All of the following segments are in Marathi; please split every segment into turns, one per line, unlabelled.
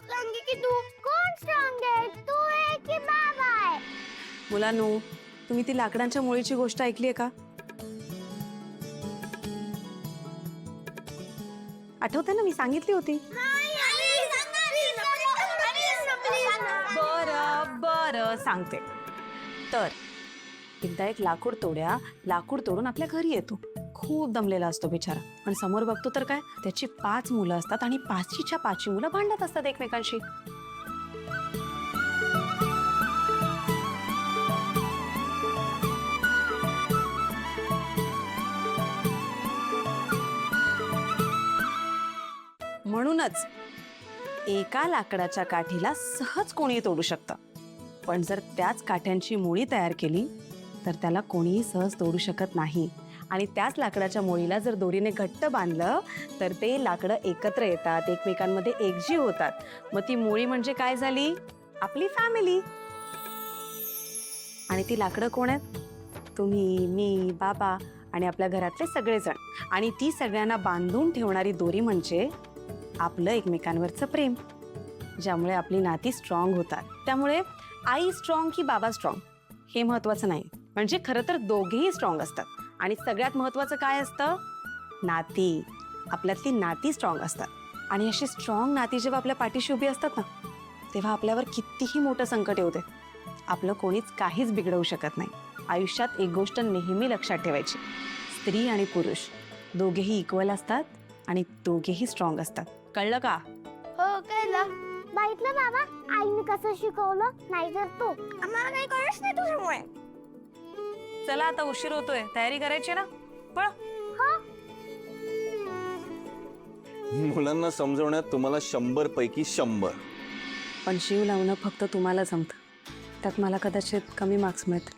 सांगे की तू कोण स्ट्रॉंग आहे, तू आहे की बाबा आहे?
मुलांनो, तुम्ही ती लाकडांच्या मुळीची गोष्ट ऐकली आहे का? आठवते ना, मी सांगितली होती. बरं सांगते. तर एकदा एक लाकूड तोडून आपल्या घरी येतो. खूप दमलेला असतो बिचारा. आणि समोर बघतो तर काय, त्याची 5 मुलं असतात आणि 5च्या 5 मुलं भांडत असतात एकमेकांशी. म्हणूनच एका लाकडाच्या काठीला सहज कोणी तोडू शकतं, पण जर त्याच काठ्यांची मुळी तयार केली तर त्याला कोणीही सहज तोडू शकत नाही. आणि त्याच लाकडाच्या मुळीला जर दोरीने घट्ट बांधलं तर ते लाकडं एकत्र येतात, एकमेकांमध्ये एकजीव होतात. मग ती मुळी म्हणजे काय झाली? आपली फॅमिली. आणि ती लाकडं कोण आहेत? तुम्ही, मी, बाबा आणि आपल्या घरातले सगळेजण. आणि ती सगळ्यांना बांधून ठेवणारी दोरी म्हणजे आपलं एकमेकांवरचं प्रेम, ज्यामुळे आपली नाती स्ट्रॉंग होतात. त्यामुळे आई स्ट्रॉंग की बाबा स्ट्रॉंग हे महत्वाचं नाही. म्हणजे खरं तर दोघेही स्ट्रॉंग असतात. आणि सगळ्यात महत्वाचं काय असतं? नाती. आपल्यातली नाती स्ट्रॉंग असतात. आणि अशी स्ट्रॉंग नाती जेव्हा आपल्या पाठीशी उभी असतात ना, तेव्हा आपल्यावर कितीही मोठं संकट येऊ दे, आपलं कोणीच काहीच बिघडवू शकत नाही. आयुष्यात एक गोष्ट नेहमी लक्षात ठेवायची, स्त्री आणि पुरुष दोघेही इक्वल असतात आणि दोघेही स्ट्रॉंग असतात. कळलं का?
हो कळलं. बघितलं बाबा, आईने कसं शिकवलं. नाही तर तू आम्हाला काही कळच नाही तुझ्यामुळे.
चला आता उशीर होतोय, तयारी करायची ना, पळ.
मुलांना समजवण्यात तुम्हाला 100 पैकी 100.
पण जीव लावणं फक्त तुम्हाला जमतं, त्यात मला कदाचित कमी मार्क्स मिळतील.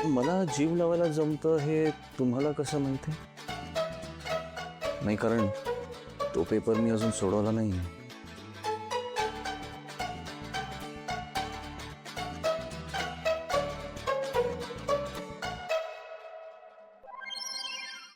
मला जीव लावायला जमतं हे तुम्हाला कसं माहिती? नाही, कारण तो पेपर मी अजून सोडवला नाही.